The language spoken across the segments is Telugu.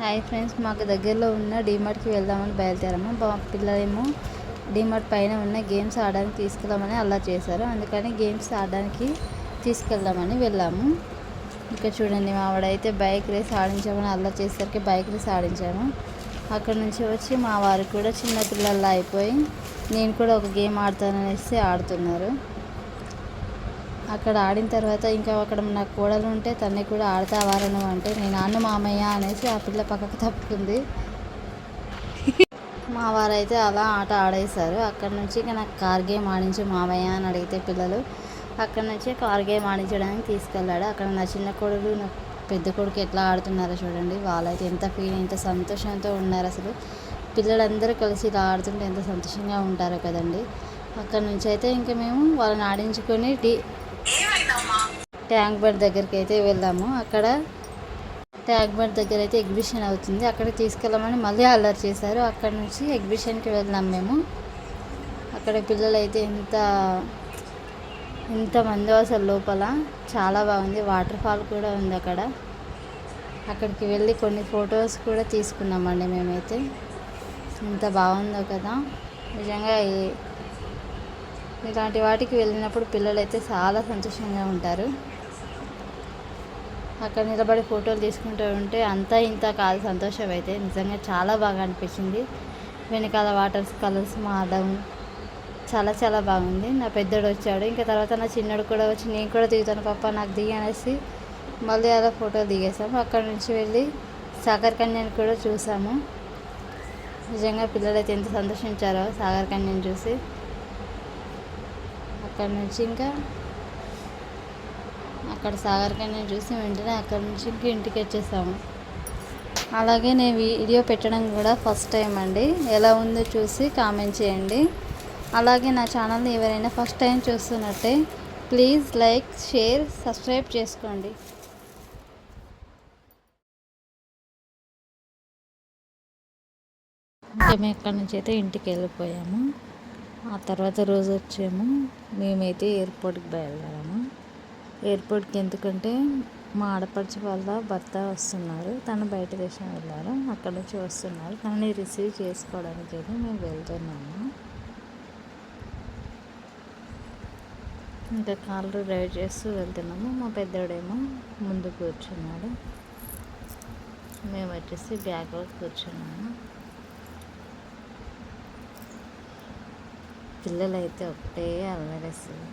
హాయ్ ఫ్రెండ్స్, మాకు దగ్గరలో ఉన్న డీమార్ట్కి వెళ్దామని బయలుదేరాము. మా పిల్లలేమో డీమార్ట్ పైన ఉన్న గేమ్స్ ఆడడానికి తీసుకెళ్దామని అలా చేశారు. అందుకని గేమ్స్ ఆడడానికి తీసుకెళ్దామని వెళ్ళాము. ఇక్కడ చూడండి, మా ఆవిడైతే బైక్ రేస్ ఆడించామని అలా చేసేసరికి బైక్ రేస్ ఆడించాము. అక్కడ నుంచి వచ్చి మా వారు కూడా చిన్న పిల్లల్లా అయిపోయి నేను కూడా ఒక గేమ్ ఆడతాననేసి ఆడుతున్నారు. అక్కడ ఆడిన తర్వాత ఇంకా అక్కడ నా కోడలు ఉంటే తన్ని కూడా ఆడతావారను అంటే నేను అన్న మామయ్య అనేసి ఆ పిల్ల పక్కకు తప్పుకుంది. మా వారైతే అలా ఆట ఆడేశారు. అక్కడ నుంచి ఇక నాకు కార్ గేమ్ ఆడించు మామయ్య అని అడిగితే పిల్లలు అక్కడ నుంచి కార్ గేమ్ ఆడించడానికి తీసుకెళ్ళాడు. అక్కడ నా చిన్న కొడుకు నా పెద్ద కొడుకు ఎట్లా ఆడుతున్నారో చూడండి. వాళ్ళైతే ఎంత సంతోషంతో ఉన్నారు. అసలు పిల్లలందరూ కలిసి ఇలా ఆడుతుంటే ఎంత సంతోషంగా ఉంటారో కదండి. అక్కడ నుంచి అయితే ఇంకా మేము వాళ్ళని ఆడించుకొని ట్యాంక్ బండ్ దగ్గరికి అయితే వెళ్ళాము. అక్కడ ట్యాంక్ బండ్ దగ్గర అయితే ఎగ్జిబిషన్ అవుతుంది. అక్కడికి తీసుకెళ్ళమని మళ్ళీ అల్లరి చేశారు. అక్కడ నుంచి ఎగ్జిబిషన్కి వెళ్ళాము మేము. అక్కడ పిల్లలు అయితే ఎంతమంది అసలు లోపల చాలా బాగుంది. వాటర్ ఫాల్ కూడా ఉంది అక్కడ. అక్కడికి వెళ్ళి కొన్ని ఫొటోస్ కూడా తీసుకున్నామండి మేమైతే. ఎంత బాగుందో కదా నిజంగా. ఇలాంటి వాటికి వెళ్ళినప్పుడు పిల్లలు అయితే చాలా సంతోషంగా ఉంటారు. అక్కడ నిలబడి ఫోటోలు తీసుకుంటూ ఉంటే అంతా ఇంత కాదు సంతోషం అయితే. నిజంగా చాలా బాగా అనిపించింది. వెనకాల వాటర్ కలర్స్ మారడం చాలా బాగుంది. నా పెద్దోడు వచ్చాడు. ఇంకా తర్వాత నా చిన్నోడు కూడా వచ్చి నేను కూడా దిగుతాను పాప నాకు దిగి అనేసి మళ్ళీ అలా ఫోటోలు దిగేసాము. అక్కడ నుంచి వెళ్ళి సాగర్ కన్యను కూడా చూసాము. నిజంగా పిల్లలు అయితే ఎంత సంతోషించారో సాగర్ కన్యను చూసి. అక్కడ నుంచి ఇంకా అక్కడ సాగర్ కన్యను చూసి వెంటనే అక్కడ నుంచి ఇంకా ఇంటికి వచ్చేసాము. అలాగే నేను వీడియో పెట్టడం కూడా ఫస్ట్ టైం అండి. ఎలా ఉందో చూసి కామెంట్ చేయండి. అలాగే నా ఛానల్ని ఎవరైనా ఫస్ట్ టైం చూస్తున్నట్టే ప్లీజ్ లైక్, షేర్, సబ్స్క్రైబ్ చేసుకోండి. ఇంకా మేము అక్కడి నుంచి అయితే ఇంటికి వెళ్ళిపోయాము. ఆ తర్వాత రోజు వచ్చాము మేమైతే ఎయిర్పోర్ట్కి బయలుదేరాము. ఎయిర్పోర్ట్కి ఎందుకంటే మా ఆడపడుచు వాళ్ళ భర్త వస్తున్నారు. తను బయట దేశం వెళ్ళారు. అక్కడ నుంచి వస్తున్నారు. తనని రిసీవ్ చేసుకోవడానికి అయితే మేము వెళ్తున్నాము. ఇంకా కార్లో డ్రైవ్ చేస్తూ వెళ్తున్నాము. మా పెద్దోడేమో ముందు కూర్చున్నాడు. మేము వచ్చేసి బ్యాగ్లో కూర్చున్నాము. పిల్లలు అయితే ఒకటే అల్లరేస్తుంది.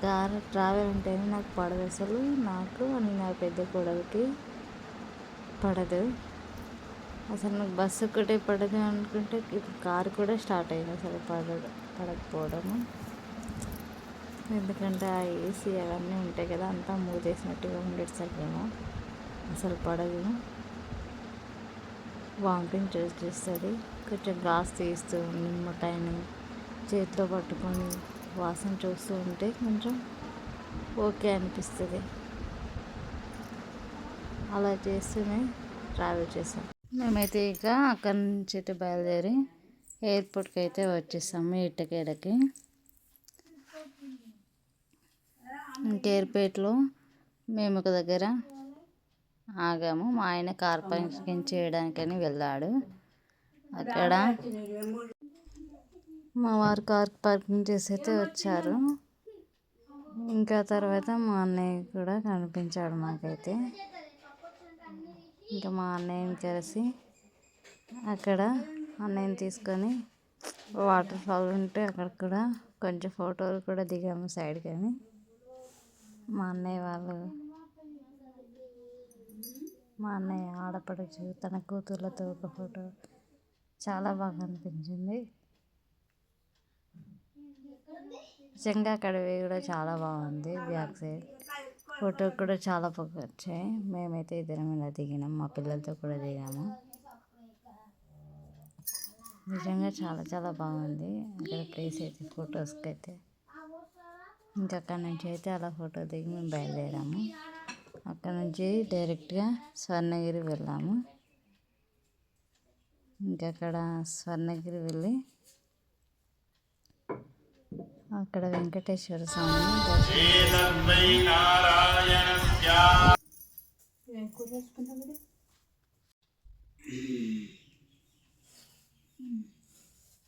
కార్ ట్రావెల్ అంటేనే నాకు పడదు అసలు. నాకు అని నా పెద్ద కొడుకుకి పడదు అసలు. నాకు బస్సు ఒక్కటే పడదు అనుకుంటే ఇప్పుడు కారు కూడా స్టార్ట్ అయింది అసలు పడకపోవడము. ఎందుకంటే ఆ ఏసీ అవన్నీ ఉంటాయి కదా, అంతా మూసేసినట్టుగా ఉండేసరికేమో అసలు పడదు. వామిటింగ్ చేస్తుంది. కొంచెం గ్లాస్ తీస్తూ నిమ్మకాయని చేతిలో పట్టుకొని వాసన చూస్తూ ఉంటే కొంచెం ఓకే అనిపిస్తుంది. అలా చేస్తూనే ట్రావెల్ చేసాం. మేమైతే ఇక అక్కడి నుంచి అయితే బయలుదేరి ఎయిర్పోర్ట్కి అయితే వచ్చేసాము. ఇటుకేడకి ఎయిర్పోర్ట్లో మేము ఒక దగ్గర ఆగాము. మా ఆయన కార్ పార్కింగ్ చేయడానికని వెళ్ళాడు. అక్కడ మా వారు కార్ పార్కింగ్ చేసి అయితే వచ్చారు. ఇంకా తర్వాత మా అన్నయ్య కూడా కనిపించాడు మాకైతే. ఇంకా మా అన్నయ్యని కలిసి అక్కడ అన్నయ్యని తీసుకొని వాటర్ ఫాల్ ఉంటే అక్కడ కూడా కొంచెం ఫోటోలు కూడా దిగాము సైడ్. కానీ మా అన్నయ్య ఆడపడుచు తన కూతుర్లతో ఒక ఫోటో చాలా బాగా అనిపించింది. నిజంగా అక్కడ కూడా చాలా బాగుంది. బ్యాక్ సైడ్ ఫోటో కూడా చాలా బాగా వచ్చాయి. మేమైతే ఇద్దరం ఇలా దిగినాం. మా పిల్లలతో కూడా దిగాము. నిజంగా చాలా బాగుంది అక్కడ ప్లేస్ అయితే ఫొటోస్కి అయితే. ఇంకా అక్కడ నుంచి అయితే అలా ఫోటో దిగి మేము బయలుదేరాము. అక్కడ నుంచి డైరెక్ట్గా స్వర్ణగిరి వెళ్ళాము. ఇంకా అక్కడ స్వర్ణగిరి వెళ్ళి అక్కడ వెంకటేశ్వర స్వామిని దర్శనం.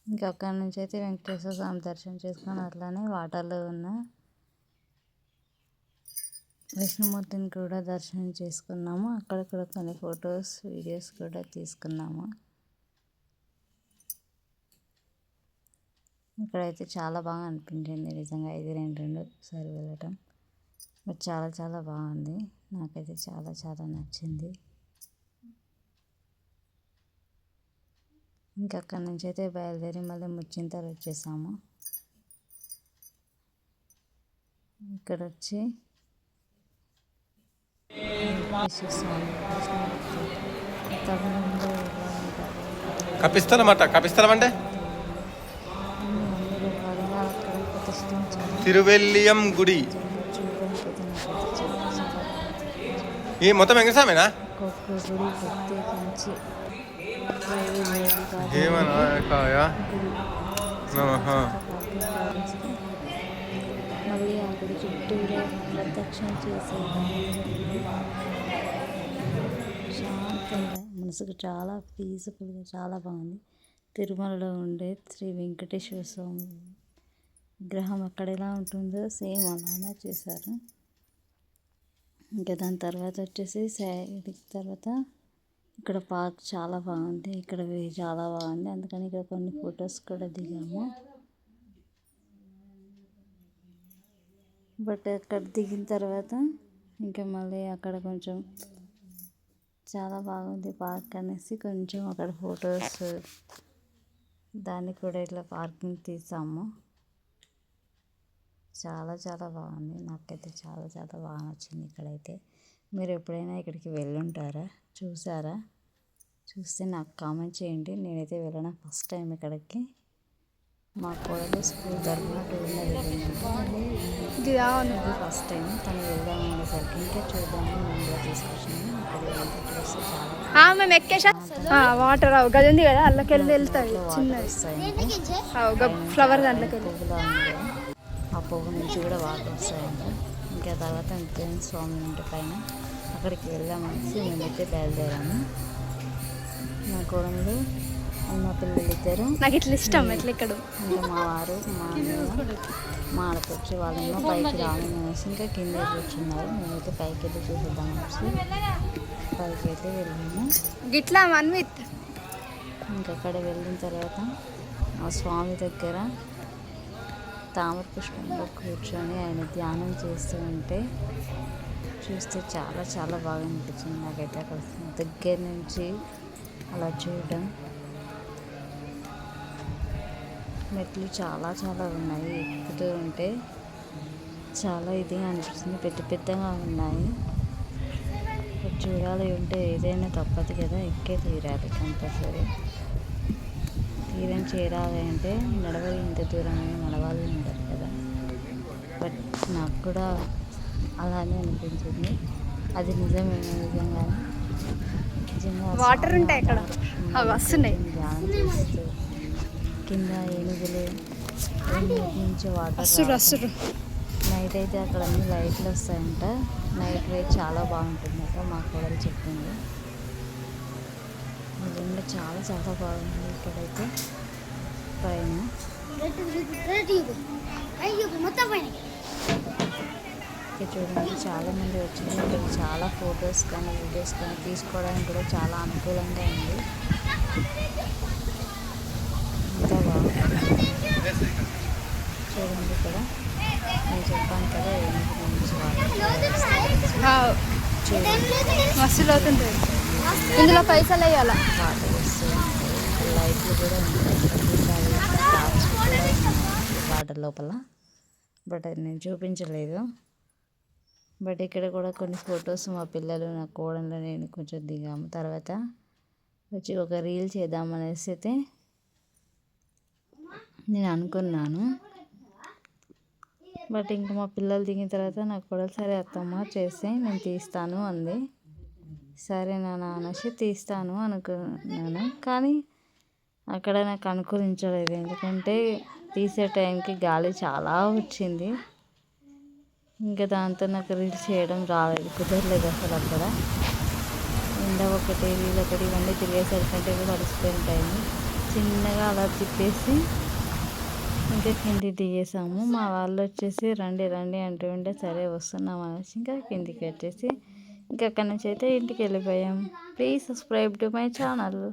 ఇంకా అక్కడి నుంచి అయితే వెంకటేశ్వర స్వామి దర్శనం చేసుకొని అట్లానే వాటర్లో ఉన్న విష్ణుమూర్తిని కూడా దర్శనం చేసుకున్నాము. అక్కడ కూడా కొన్ని ఫొటోస్ వీడియోస్ కూడా తీసుకున్నాము. ఇక్కడైతే చాలా బాగా అనిపించింది నిజంగా. ఇది రెండుసారి వెళ్ళటం బట్ చాలా చాలా బాగుంది. నాకైతే చాలా చాలా నచ్చింది. ఇంకా అక్కడి నుంచి అయితే బయలుదేరి మళ్ళీ ముచ్చింతలు వచ్చేసాము. ఇక్కడ వచ్చి కపిస్థలం అంటే తిరువెల్లియం గుడి. ఈ మొత్తం వెంకటస్వామినా? మళ్ళీ ఆ గుడి చుట్టూరా ప్రదక్షిణ చేసేది శాంతంగా, మనసుకు చాలా పీస్ఫుల్గా చాలా బాగుంది. తిరుమలలో ఉండే శ్రీ వెంకటేశ్వర స్వామి విగ్రహం అక్కడ ఎలా ఉంటుందో సేమ్ అలానే చేశారు. ఇంకా దాని తర్వాత వచ్చేసి తర్వాత ఇక్కడ పార్క్ చాలా బాగుంది. ఇక్కడ చాలా బాగుంది. అందుకని ఇక్కడ కొన్ని ఫొటోస్ కూడా దిగాము. బట్ అక్కడ దిగిన తర్వాత ఇంకా మళ్ళీ అక్కడ కొంచెం చాలా బాగుంది పార్క్ అనేసి కొంచెం అక్కడ ఫొటోస్ దానికి కూడా ఇట్లా పార్కింగ్ తీసాము. చాలా చాలా బాగుంది. నాకైతే చాలా చాలా బాగా నచ్చింది. ఇక్కడైతే మీరు ఎప్పుడైనా ఇక్కడికి వెళ్ళుంటారా, చూసారా? చూస్తే నాకు కామెంట్ చేయండి. నేనైతే వెళ్ళడం ఫస్ట్ టైం ఇక్కడికి. మా కోడలు స్కూల్ తరఫున టూర్లో వెళ్ళింది. ఇది ఫస్ట్ టైం తను వెళ్దాం అనేసరికి ఇంకా చూద్దామని మేము కూడా తీసుకొచ్చాము. మేము ఎక్కేసా వాటర్ గది ఉంది కదా, అల్లకి వెళ్ళి వెళ్తాయి చిన్నది ఫ్లవర్ దాంట్లోకి పువ్వులా ఉంది. ఆ పువ్వు నుంచి కూడా వాటర్ వస్తాయంట. ఇంకా తర్వాత వెంకటేశ్వర స్వామి ఇంటి పైన అక్కడికి వెళ్దామనేసి మేమైతే బయలుదేరాము. నా కోడలు మా పిల్లలు ఇద్దరు, నాకు ఇట్లా ఇష్టం ఎట్లా ఇక్కడ. ఇంకా మా వారు మా ఆడపచ్చి వాళ్ళేమో పైకి రావాలనేసి ఇంకా కింద కూర్చున్నారు. మేమైతే పైకి వెళ్ళి చూసేద్దాం అనేసి పైకి అయితే వెళ్ళాము. గిట్లా మన్విత్ ఇంకా అక్కడ వెళ్ళిన తర్వాత ఆ స్వామి దగ్గర తామర పుష్పంలో కూర్చొని ఆయన ధ్యానం చేస్తూ ఉంటే చూస్తే చాలా చాలా బాగా అనిపించింది నాకైతే. అక్కడ దగ్గర నుంచి అలా చూడడం, మెట్లు చాలా చాలా ఉన్నాయి, ఎక్కుతూ ఉంటే చాలా ఇదిగా అనిపిస్తుంది. పెద్ద పెద్దగా ఉన్నాయి. చూడాలి ఉంటే ఏదైనా తప్పదు కదా, ఎక్కే తీరాలి కంపల్సరీ. తీరం చేరాలి అంటే నడవాలి, ఇంత దూరమైన నడవాలి ఉండదు కదా. బట్ నాకు కూడా అలానే అనిపించింది. అది నిజమేనా? నిజంగా వాటర్ ఉంటాయి అక్కడ, అవి వస్తున్నాయి. ధ్యానం చేస్తూ కింద ఏనుగులు నుంచి వాటర్. నైట్ అయితే అక్కడ అన్ని లైట్లు వస్తాయంట. నైట్ వేట్ చాలా బాగుంటుందట మా కోడలు చెప్పింది. నిజంగా చాలా చాలా బాగుంది ఇక్కడైతే పైన. ఇక్కడ చూడండి చాలామంది వచ్చింది. ఇక్కడ చాలా ఫొటోస్ కానీ వీడియోస్ కానీ తీసుకోవడానికి కూడా చాలా అనుకూలంగా ఉంది. అంతా బాగుంది. చూడండి ఇక్కడ నేను చెప్పాను కదా ఏనుగు నుంచి మస్తులు అవుతుంది. ఇందులో పైసలు వేయాల. వాటర్ వస్తూ ఉంటాయి. లైట్లు కూడా ఉంటాయి. వాటర్ లోపల బట్ అది నేను చూపించలేదు. బట్ ఇక్కడ కూడా కొన్ని ఫొటోస్ మా పిల్లలు నా కోడలు నేను కొంచెం దిగాము. తర్వాత వచ్చి ఒక రీల్ చేద్దామనేసి అయితే నేను అనుకున్నాను. బట్ ఇంకా మా పిల్లలు దిగిన తర్వాత నాకు కూడా సరే అత్తమ్మ చేస్తే నేను తీస్తాను అంది. సరే నాన్న అనేసి తీస్తాను అనుకున్నాను. కానీ అక్కడ నాకు అనుకూలించలేదు. ఎందుకంటే తీసే టైంకి గాలి చాలా వచ్చింది. ఇంకా దాంతో నాకు రీల్స్ చేయడం రాలేదు, కుదరలేదు అసలు. అక్కడ ఎండ ఒకటి వీళ్ళొకటి ఇవన్నీ తిరిగేసరికంటే కూడా అలసిపోయిన టైం. చిన్నగా అలా తిప్పేసి ఇంకా కిందికి దిగేసాము. మా వాళ్ళు వచ్చేసి రండి రండి అంటూ ఉంటే సరే వస్తున్నాం అనేసి ఇంకా కిందికి వచ్చేసి ఇంకా అక్కడి నుంచి అయితే ఇంటికి వెళ్ళిపోయాం. Please subscribe to my channel.